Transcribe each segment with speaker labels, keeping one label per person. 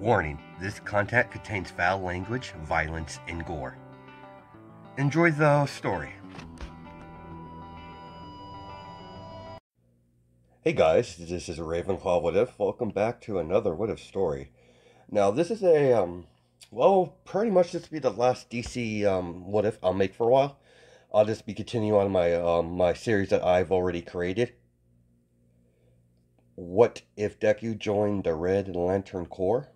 Speaker 1: Warning, this content contains foul language, violence, and gore. Enjoy the story. Hey guys, this is Ravenclaw What If. Welcome back to another What If story. Now this is pretty much this will be the last DC What If I'll make for a while. I'll just be continuing on my series that I've already created. What if Deku joined the Red Lantern Corps?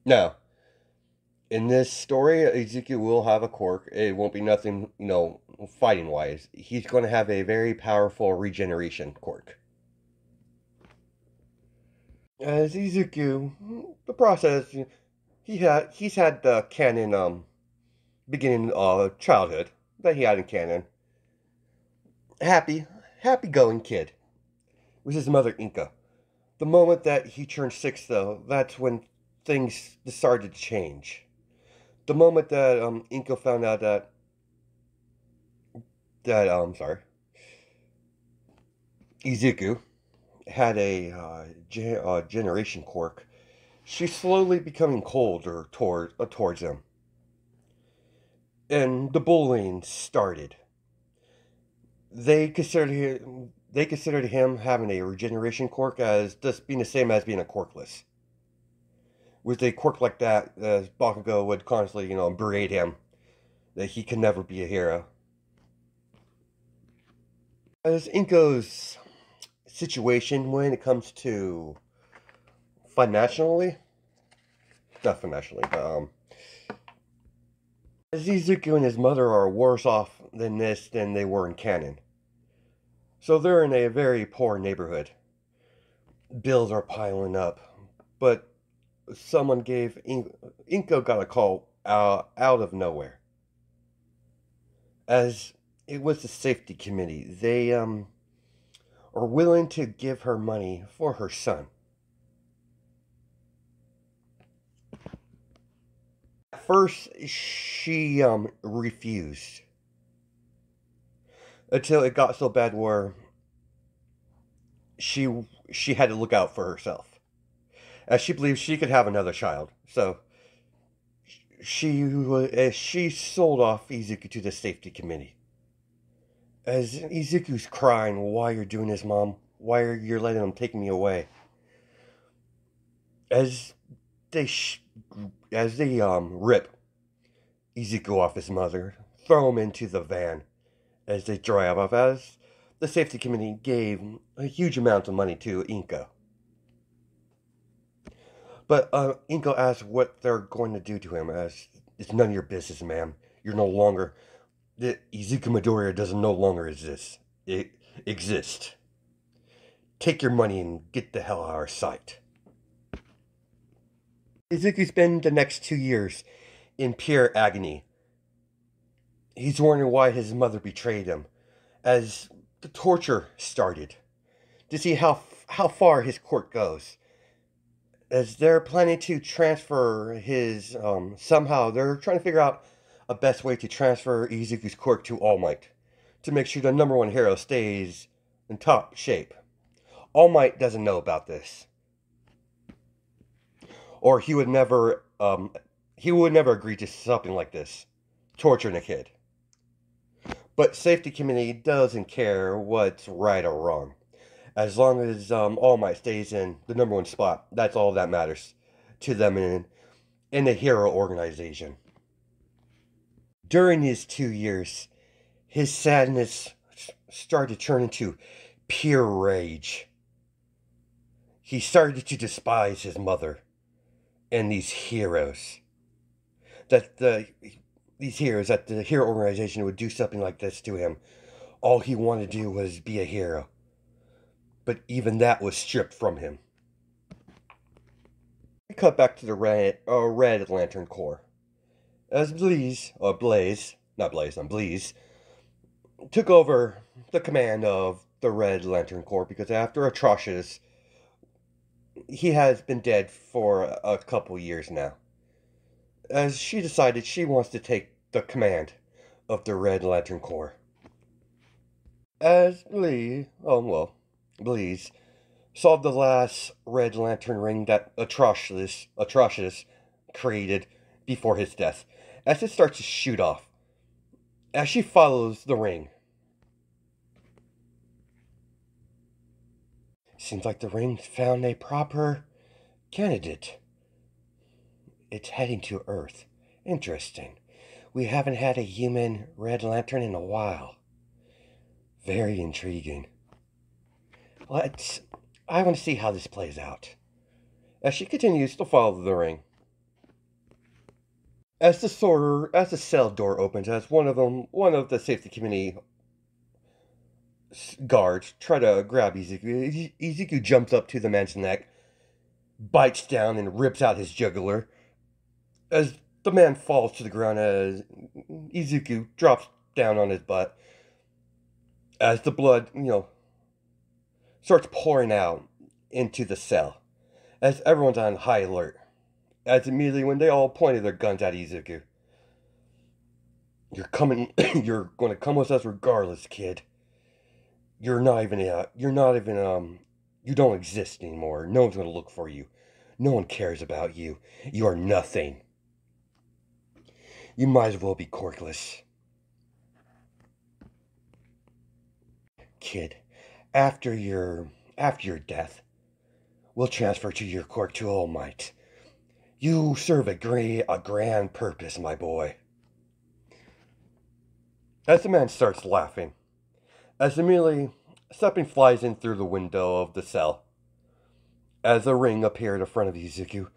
Speaker 1: Now, in this story, Ezekiel will have a quirk. It won't be nothing, fighting-wise. He's going to have a very powerful regeneration quirk. As Ezekiel, the process, he's had the canon, beginning childhood that he had in canon. Happy-going kid. With his mother, Inca. The moment that he turned 6, though, that's when things started to change. The moment that Inca found out that Izuku had a generation quirk, she's slowly becoming colder towards him, and the bullying started. They considered him having a regeneration quirk as just being the same as being a quirkless. With a quirk like that, Bakugo would constantly, berate him that he can never be a hero. As Inko's situation when it comes to not financially, but as Izuku and his mother are worse off than they were in canon. So they're in a very poor neighborhood. Bills are piling up, but someone gave Inko got a call out of nowhere. As it was the safety committee, they are willing to give her money for her son. At first, she refused until it got so bad where she had to look out for herself, as she believed she could have another child. So she sold off Izuku to the safety committee. As Izuku's crying, "Why you're doing this, Mom? Why are you letting them take me away?" As they rip Izuku off his mother, throw him into the van as they drive off, as the safety committee gave a huge amount of money to Inko. But Inko asks what they're going to do to him, as it's none of your business, ma'am. You're no longer... The Izuku Midoriya doesn't no longer exist. Take your money and get the hell out of our sight. Izuku spent the next 2 years in pure agony. He's wondering why his mother betrayed him, as the torture started, to see how far his quirk goes. As they're planning to transfer his, somehow, they're trying to figure out a best way to transfer Izuku's quirk to All Might, to make sure the _1 hero stays in top shape. All Might doesn't know about this, or he would never agree to something like this, torturing a kid. But safety committee doesn't care what's right or wrong. As long as All Might stays in the #1 spot, that's all that matters to them in the hero organization. During his 2 years, his sadness started to turn into pure rage. He started to despise his mother and these heroes. These heroes that the hero organization would do something like this to him. All he wanted to do was be a hero. But even that was stripped from him. We cut back to the Red Lantern Corps. As Blaze took over the command of the Red Lantern Corps, because after Atrocious, he has been dead for a couple years now. As she decided she wants to take the command of the Red Lantern Corps. As Blaze Saw the last Red Lantern ring that Atrocitus created before his death, as it starts to shoot off. As she follows the ring, seems like the ring's found a proper candidate. It's heading to Earth. Interesting. We haven't had a human Red Lantern in a while. Very intriguing. I want to see how this plays out. As she continues to follow the ring. As the cell door opens, as one of the safety committee guards try to grab Izuku, Izuku jumps up to the man's neck, bites down and rips out his jugular. As the man falls to the ground, as Izuku drops down on his butt, as the blood, starts pouring out into the cell, as everyone's on high alert. As immediately when they all pointed their guns at Izuku. You're going to come with us regardless, kid. You don't exist anymore. No one's going to look for you. No one cares about you. You are nothing. You might as well be corkless. Kid, after your death, we'll transfer to your quirk to All Might. You serve a grand purpose, my boy. As the man starts laughing, as immediately something flies in through the window of the cell, as a ring appeared in front of Izuku.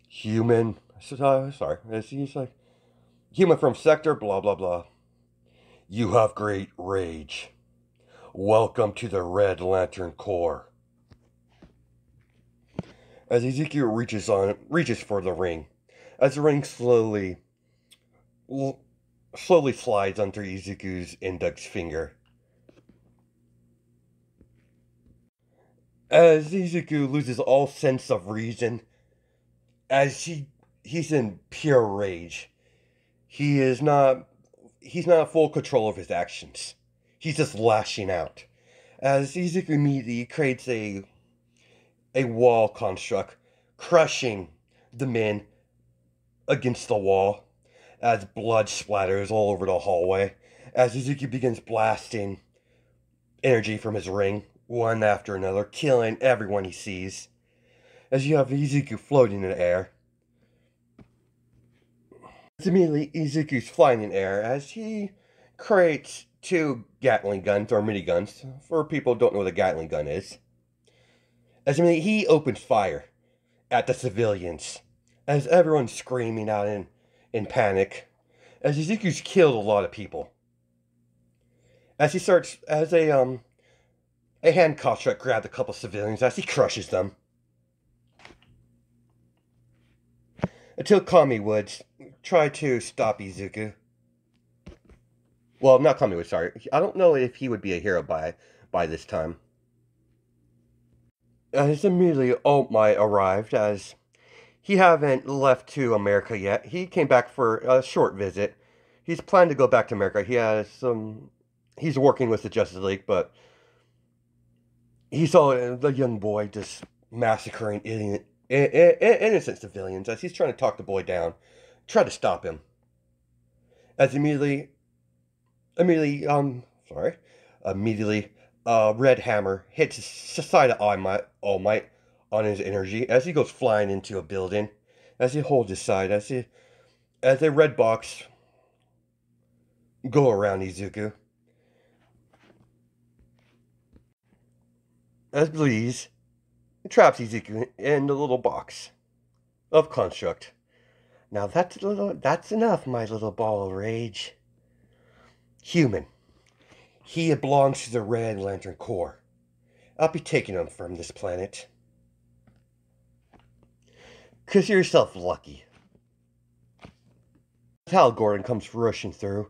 Speaker 1: Human, sorry, as he's like, human from sector, blah blah blah. You have great rage. Welcome to the Red Lantern Corps. As Izuku reaches for the ring, as the ring slowly slides under Izuku's index finger. As Izuku loses all sense of reason, as he's in pure rage. He's not in full control of his actions. He's just lashing out. As Izuku immediately creates a wall construct, crushing the men against the wall, as blood splatters all over the hallway, as Izuku begins blasting energy from his ring, one after another, killing everyone he sees, as you have Izuku floating in the air. Immediately, Izuku's flying in air as he creates two Gatling guns, or miniguns, for people who don't know what a Gatling gun is. As immediately he opens fire at the civilians, as everyone's screaming out in panic, as Izuku's killed a lot of people. As a hand construct grabbed a couple civilians as he crushes them. Until Kami would try to stop Izuku. Well, not Kami would, sorry. I don't know if he would be a hero by this time. As immediately All Might arrived, as he haven't left to America yet. He came back for a short visit. He's planning to go back to America. He's working with the Justice League, but he saw the young boy just massacring innocent civilians as he's trying to talk the boy down, try to stop him. As immediately, Red Hammer hits the side of All Might on his energy as he goes flying into a building. As he holds his side, as a red box go around Izuku. As Blaze traps Izuku in the little box of construct. Now that's enough, my little ball of rage. Human. He belongs to the Red Lantern Corps. I'll be taking him from this planet. Consider yourself lucky. Hal Gordon comes rushing through.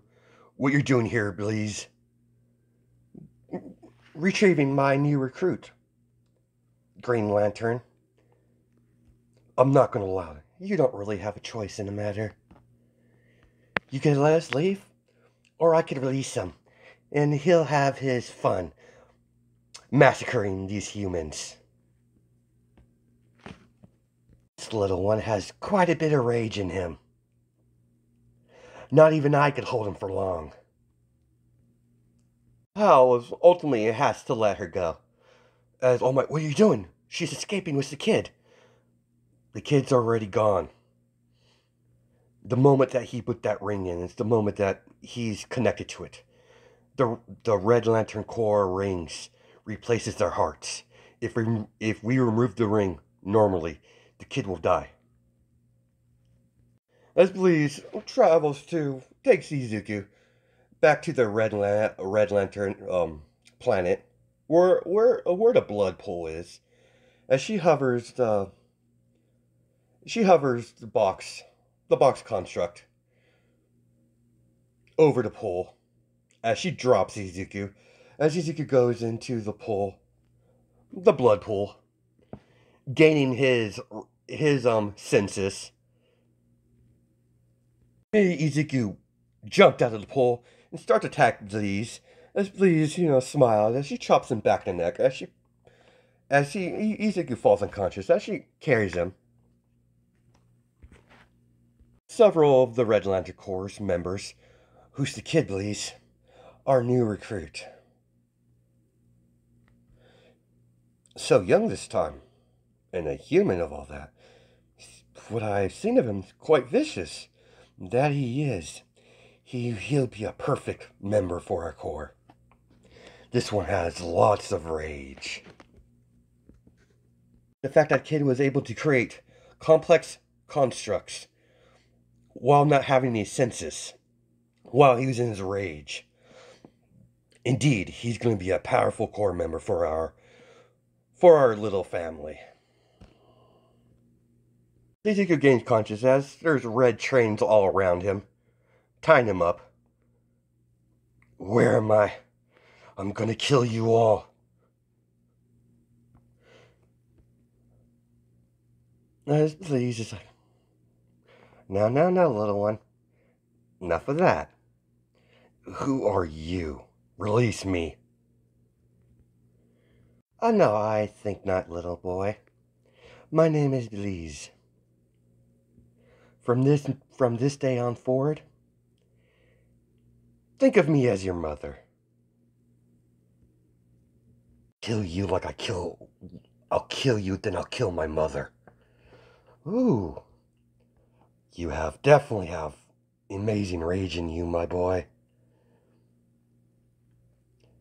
Speaker 1: What you're doing here, Blaze? Retrieving my new recruit, Green Lantern. I'm not going to allow it. You don't really have a choice in the matter. You can let us leave, or I could release him, and he'll have his fun massacring these humans. This little one has quite a bit of rage in him. Not even I could hold him for long. Hal ultimately has to let her go. As, oh my, what are you doing? She's escaping with the kid. The kid's already gone. The moment that he put that ring in, it's the moment that he's connected to it. The Red Lantern Corps rings replaces their hearts. If we remove the ring normally, the kid will die. As Blaze takes Izuku back to the Red Lantern planet, where the blood pool is, as she hovers the box construct over the pool as she drops Izuku. As Izuku goes into the pool, the blood pool, gaining his senses. Izuku jumped out of the pool and starts to attack Blaze. As Blaze, smiles as she chops him back in the neck. Izuku falls unconscious as she carries him. Several of the Red Lantern Corps members, who's the kid, Blaze, our new recruit. So young this time, and a human of all that. What I've seen of him is quite vicious. That he is. He'll be a perfect member for our Corps. This one has lots of rage. The fact that kid was able to create complex constructs while not having any senses, while he was in his rage. Indeed, he's going to be a powerful Corps member for our little family. Izuku gains conscious as there's red trains all around him, tying him up. Where am I? I'm gonna kill you all. Please, it's like, no, little one. Enough of that. Who are you? Release me. Oh, no, I think not, little boy. My name is Blaze. From this day on forward, think of me as your mother. Kill you like I'll kill you, then I'll kill my mother. Ooh. You definitely have amazing rage in you, my boy.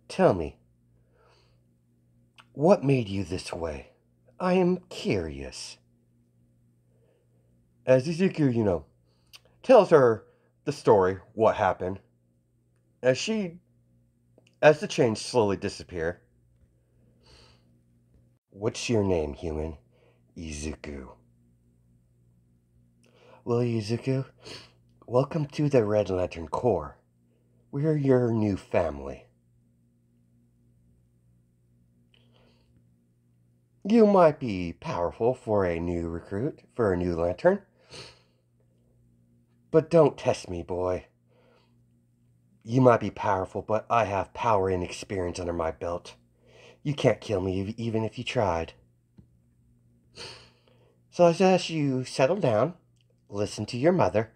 Speaker 1: Tell me, what made you this way? I am curious. As Izuku, tells her the story, what happened, as the chains slowly disappear. What's your name, human? Izuku. Well, Izuku, welcome to the Red Lantern Corps. We're your new family. You might be powerful for a new recruit, for a new lantern. But don't test me, boy. You might be powerful, but I have power and experience under my belt. You can't kill me even if you tried. So I suggest you settle down, listen to your mother,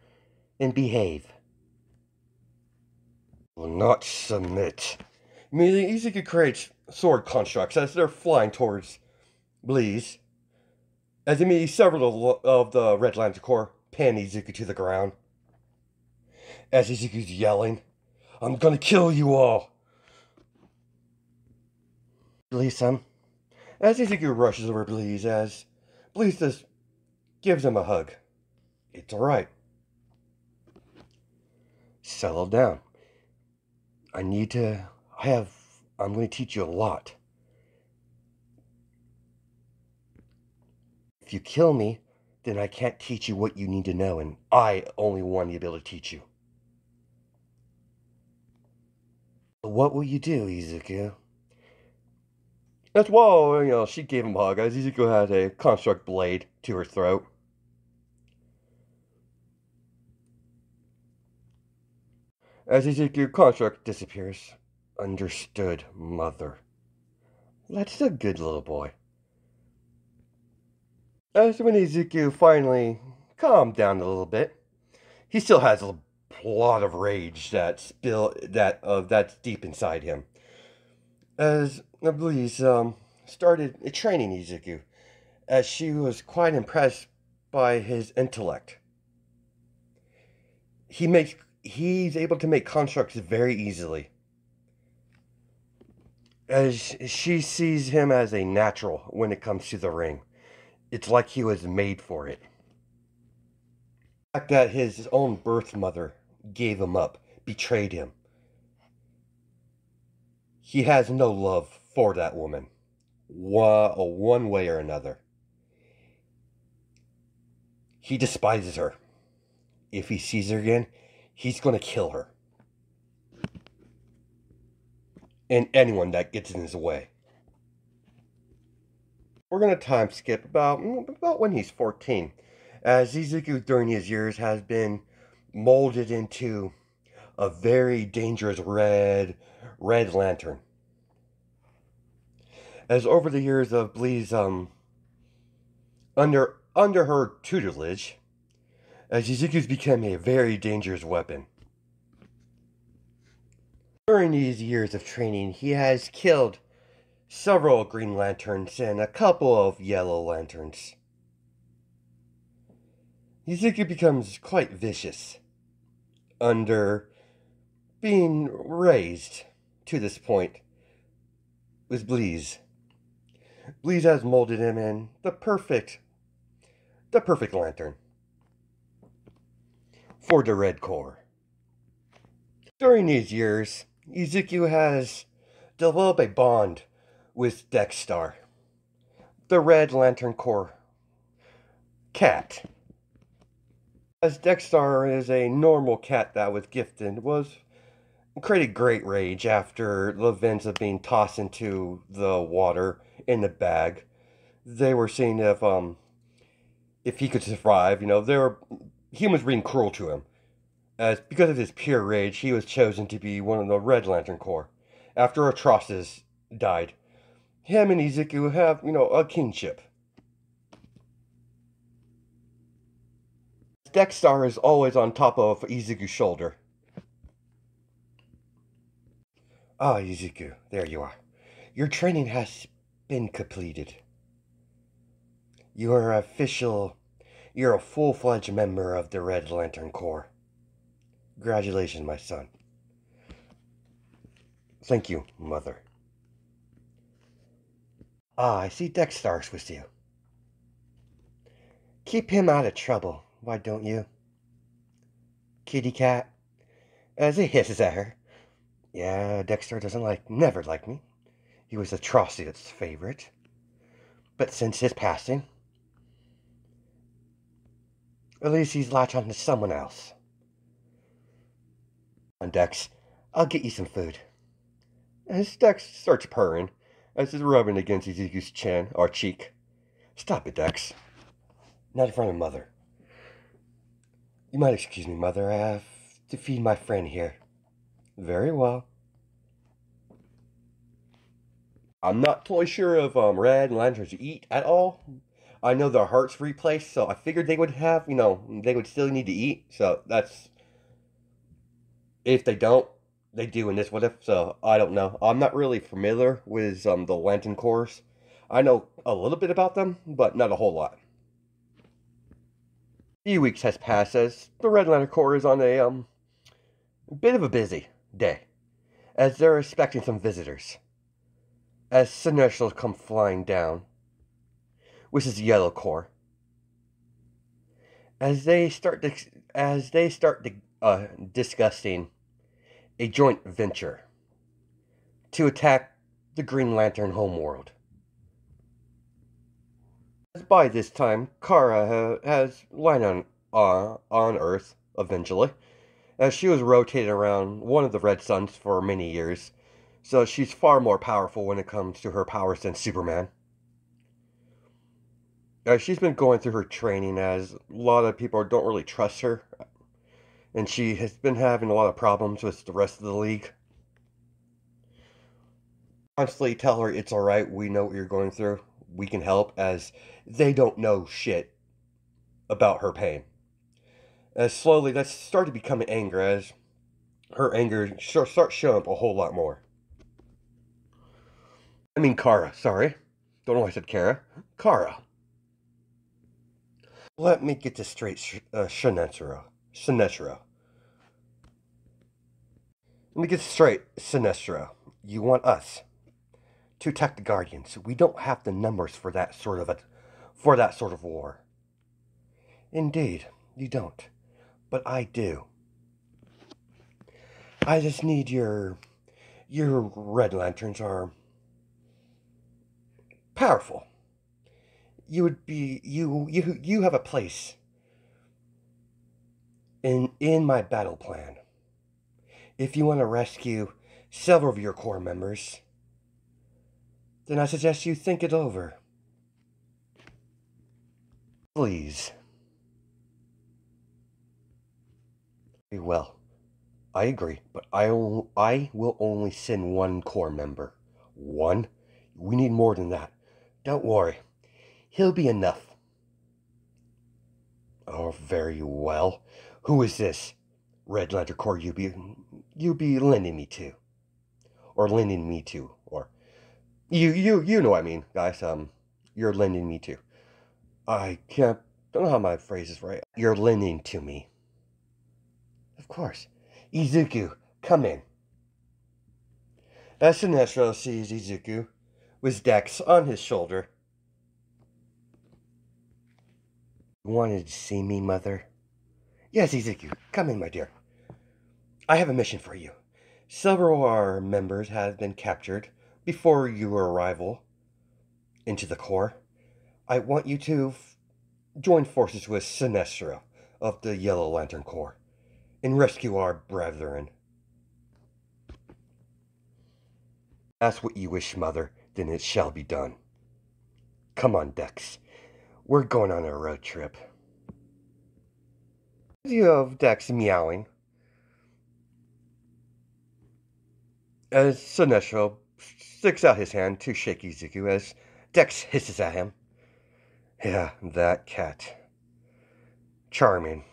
Speaker 1: and behave. Will not submit. Immediately, Izuku creates sword constructs as they're flying towards Blaze. As immediately several of the Red Lantern Corps pin Izuku to the ground. As Izuku's yelling, I'm gonna kill you all. Blaze-san. As Izuku rushes over Blaze, as Blaze just gives him a hug. It's alright. Settle down. I'm going to teach you a lot. If you kill me, then I can't teach you what you need to know, and I only want to be able to teach you. What will you do, Izuku? That's why, she gave him a hug, as Izuku had a construct blade to her throat. As Izuku construct disappears, understood, mother. That's a good little boy. As when Izuku finally calmed down a little bit, he still has a lot of rage that's deep inside him. As Blaze started training Izuku, as she was quite impressed by his intellect. He's able to make constructs very easily. As she sees him as a natural when it comes to the ring. It's like he was made for it. The fact that his own birth mother gave him up, betrayed him. He has no love for that woman, one way or another. He despises her. If he sees her again, he's going to kill her. And anyone that gets in his way. We're going to time skip about when he's 14. As Izuku during his years has been molded into a very dangerous red lantern. As over the years of Blee's under her tutelage, as Izuku's become a very dangerous weapon. During these years of training, he has killed several Green Lanterns and a couple of Yellow Lanterns. Izuku becomes quite vicious under being raised to this point with Bleeze. Bleeze has molded him in the perfect lantern for the Red Corps. During these years, Izuku has developed a bond with Dexstar, the Red Lantern Corps cat. As Dexstar is a normal cat that was gifted, created great rage after the events of being tossed into the water in the bag. They were seeing if he could survive. Humans being cruel to him. As because of his pure rage, he was chosen to be one of the Red Lantern Corps. After Atrocitus died, him and Izuku have, a kinship. Dexstar is always on top of Izuku's shoulder. Ah, Izuku, there you are. Your training has been completed. You're a full-fledged member of the Red Lantern Corps. Congratulations, my son. Thank you, Mother. Ah, I see Dexstar's with you. Keep him out of trouble, why don't you? Kitty cat. As he hisses at her. Yeah, Dexter never liked me. He was Atrocitus' favorite. But since his passing, at least he's latched on to someone else. On Dex, I'll get you some food. As Dex starts purring, as he's rubbing against Izuku's chin or cheek. Stop it, Dex. Not in front of Mother. You might excuse me, Mother. I have to feed my friend here. Very well. I'm not totally sure if Red Lanterns eat at all. I know their heart's replaced, so I figured they would have, they would still need to eat. So that's... If they don't, they do in this what if, so I don't know. I'm not really familiar with the Lantern Corps. I know a little bit about them, but not a whole lot. A few weeks has passed as the Red Lantern Corps is on a bit of a busy day, as they're expecting some visitors. As Sinestros come flying down, which is the Yellow Corps, as they start discussing a joint venture to attack the Green Lantern homeworld. By this time, Kara has landed on Earth eventually, as she was rotating around one of the Red Suns for many years, so she's far more powerful when it comes to her powers than Superman. She's been going through her training as a lot of people don't really trust her, and she has been having a lot of problems with the rest of the league. Constantly tell her it's alright, we know what you're going through, we can help, as they don't know shit about her pain. As slowly that started becoming anger, as her anger starts showing up a whole lot more. I mean Kara, sorry. Don't know why I said Kara. Kara. Let me get this straight, Sinestro. Sinestro. Let me get this straight, Sinestro. You want us to attack the Guardians. We don't have the numbers for that sort of war. Indeed, you don't. But I do. I just need your Red Lanterns are powerful. You would be you have a place in my battle plan. If you want to rescue several of your core members, then I suggest you think it over. Please. Well, I agree, but I will only send one core member. One? We need more than that. Don't worry. He'll be enough. Oh, very well. Who is this Red Lantern Corps you be lending me to? Or lending me to, or you know what I mean, guys. You're lending me to. Don't know how my phrase is right. You're lending to me. Of course. Izuku, come in. As Sinestro sees Izuku, with Dex on his shoulder. You wanted to see me, Mother? Yes, Izuku, come in, my dear. I have a mission for you. Several of our members have been captured before your arrival into the Corps. I want you to join forces with Sinestro of the Yellow Lantern Corps and rescue our brethren. Ask what you wish, Mother, then it shall be done. Come on, Dex. We're going on a road trip. You have Dex meowing as Sinestro sticks out his hand to shake Izuku as Dex hisses at him. Yeah, that cat. Charming.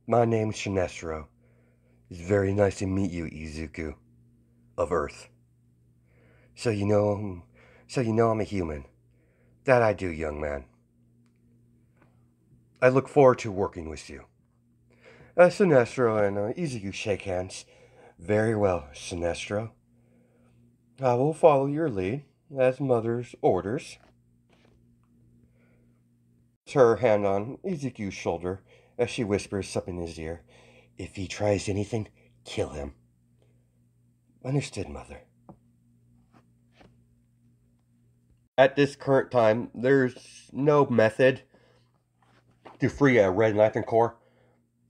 Speaker 1: My name's Sinestro. It's very nice to meet you, Izuku of Earth. So you know I'm a human. That I do, young man. I look forward to working with you. Sinestro and Izuku shake hands. Very well, Sinestro. I will follow your lead, as Mother's orders. Her hand on Izuku's shoulder as she whispers something in his ear. If he tries anything, kill him. Understood, Mother. At this current time, there's no method to free a Red Lantern Corps,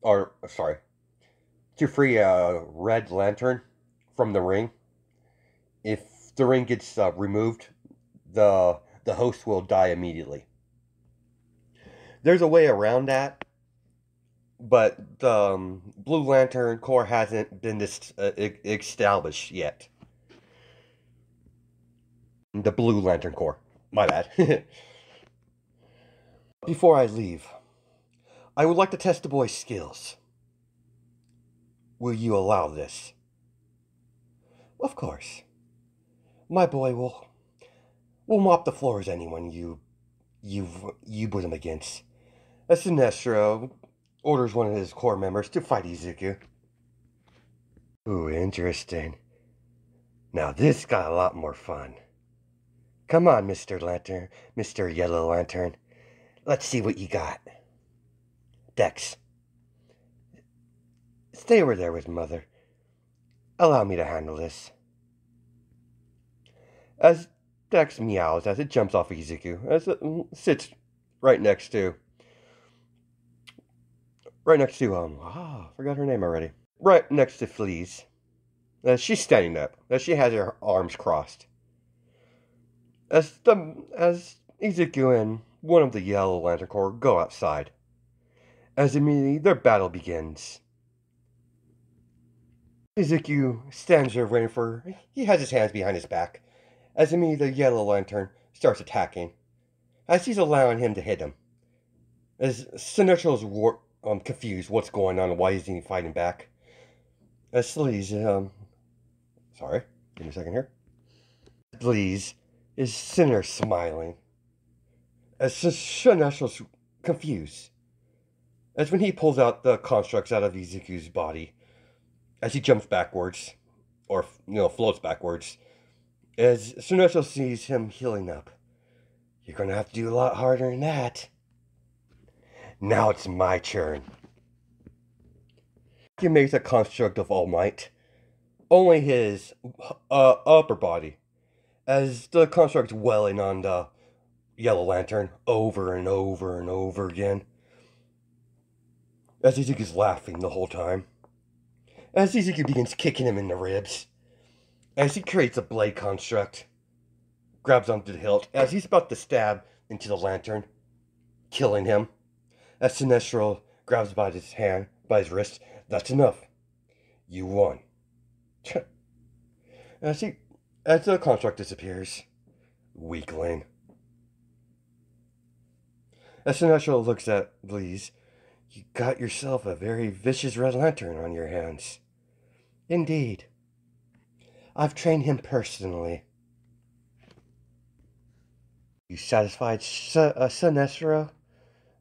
Speaker 1: to free a Red Lantern from the ring. If the ring gets removed, the host will die immediately. There's a way around that, but the Blue Lantern Corps hasn't been established yet. The Blue Lantern Corps. My bad. Before I leave, I would like to test the boy's skills. Will you allow this? Of course. My boy will mop the floors anyone you put him against. As Sinestro orders one of his core members to fight Izuku. Ooh, interesting. Now this got a lot more fun. Come on, Mr. Lantern, Mr. Yellow Lantern. Let's see what you got. Dex. Stay over there with Mother. Allow me to handle this. As Dex meows as it jumps off Izuku, as it sits right next to, forgot her name already. Right next to Fleas. She's standing up, as she has her arms crossed. As Izuku and one of the Yellow Lantern Corps go outside. As immediately their battle begins. Izuku stands there waiting he has his hands behind his back. As immediately the Yellow Lantern starts attacking. as he's allowing him to hit him. As Sinister's confused what's going on and why isn't he fighting back. As Sleaze, sorry, give me a second here. Sleaze is Sinner smiling. As Sinester's confused. As when he pulls out the constructs out of Izuku's body. As he jumps backwards. Or, floats backwards. As Sinestro sees him healing up. You're gonna have to do a lot harder than that. Now it's my turn. He makes a construct of All Might. Only his upper body. As the construct's welling on the Yellow Lantern over and over and over again. As Izuku's laughing the whole time. As Izuku begins kicking him in the ribs. As he creates a blade construct. Grabs onto the hilt. As he's about to stab into the lantern. Killing him. As Sinestro grabs by his hand, by his wrist. That's enough. You won. As the construct disappears. Weakling. As Sinestro looks at Bleeze, you got yourself a very vicious Red Lantern on your hands. Indeed. I've trained him personally. You satisfied, Sinestro?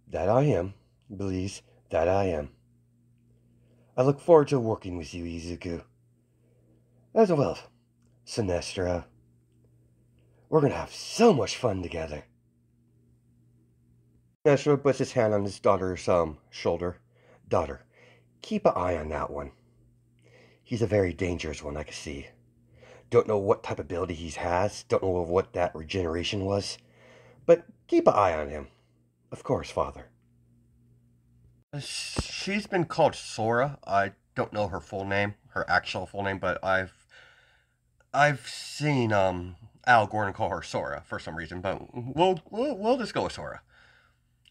Speaker 1: That I am. Bleeze, that I am. I look forward to working with you, Izuku. As well, Sinestro. We're gonna have so much fun together. Sinestro puts his hand on his daughter's shoulder. Daughter, keep an eye on that one. He's a very dangerous one, I can see. Don't know what type of ability he has. Don't know what that regeneration was. But keep an eye on him. Of course, Father. She's been called Sora. I don't know her full name, her actual full name, but I've seen Al Gordon call her Sora for some reason, but we'll just go with Sora.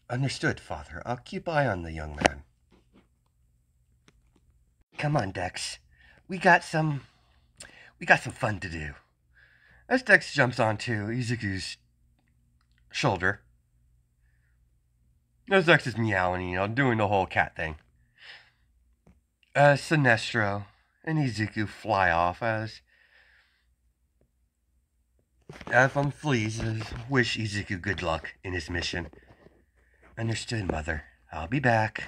Speaker 1: Understood, Father. I'll keep eye on the young man. Come on, Dex. We got some fun to do. As Dex jumps onto Izuku's shoulder. As Dex is meowing, doing the whole cat thing. As Sinestro and Izuku fly off as from Fleas wish Izuku good luck in his mission. Understood, Mother. I'll be back.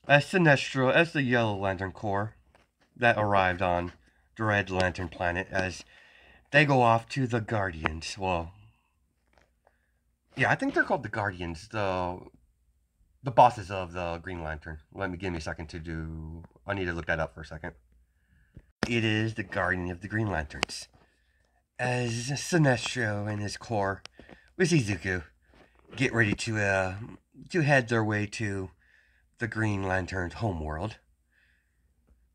Speaker 1: As Sinestro, as the Yellow Lantern Corps that arrived on the Red Lantern planet, as they go off to the Guardians. Well, yeah, I think they're called the Guardians. The bosses of the Green Lantern. Give me a second to do. I need to look that up for a second. It is the Guardian of the Green Lanterns. As Sinestro and his Corps with Izuku get ready to head their way to the Green Lantern's homeworld.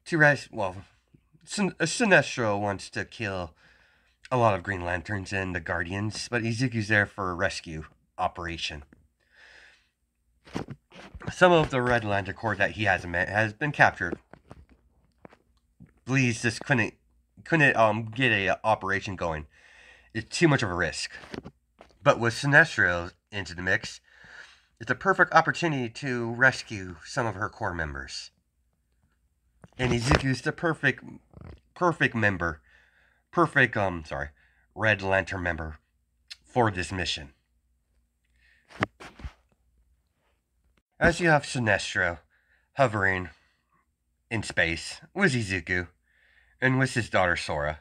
Speaker 1: To rest, well, Sinestro wants to kill a lot of Green Lanterns and the Guardians, but Izuku's there for a rescue operation. Some of the Red Lantern Corps that he hasn't met has been captured. Bleeze just couldn't get a operation going. It's too much of a risk. But with Sinestro into the mix, it's a perfect opportunity to rescue some of her core members. And Izuku's the perfect member. Red Lantern member for this mission. As you have Sinestro hovering in space with Izuku and with his daughter Sora,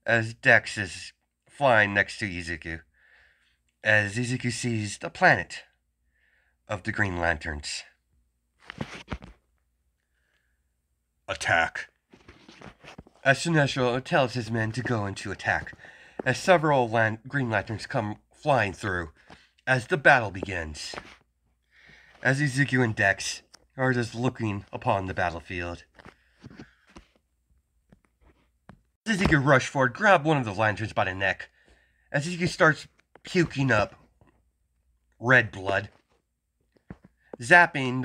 Speaker 1: as Dex is flying next to Izuku, as Izuku sees the planet of the Green Lanterns. Attack. As Sinestro tells his men to go into attack, as several Green Lanterns come flying through, as the battle begins. As Izuku and Dex are just looking upon the battlefield. Izuku rushes forward, grab one of the lanterns by the neck, as Izuku starts puking up red blood, zapping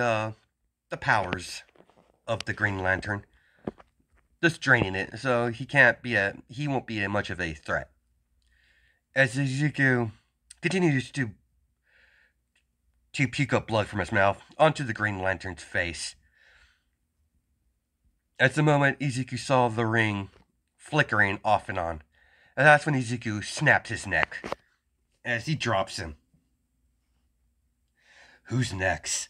Speaker 1: the powers of the Green Lantern, just draining it, so he won't be much of a threat. as Izuku continues to puke up blood from his mouth onto the Green Lantern's face. At the moment, Izuku saw the ring flickering off and on, and that's when Izuku snapped his neck as he drops him. Who's next?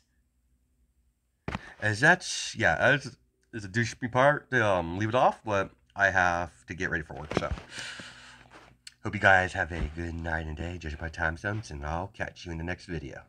Speaker 1: As that's, yeah, as is a douchey part to leave it off, but I have to get ready for work, so. Hope you guys have a good night and day, judging by time zones, and I'll catch you in the next video.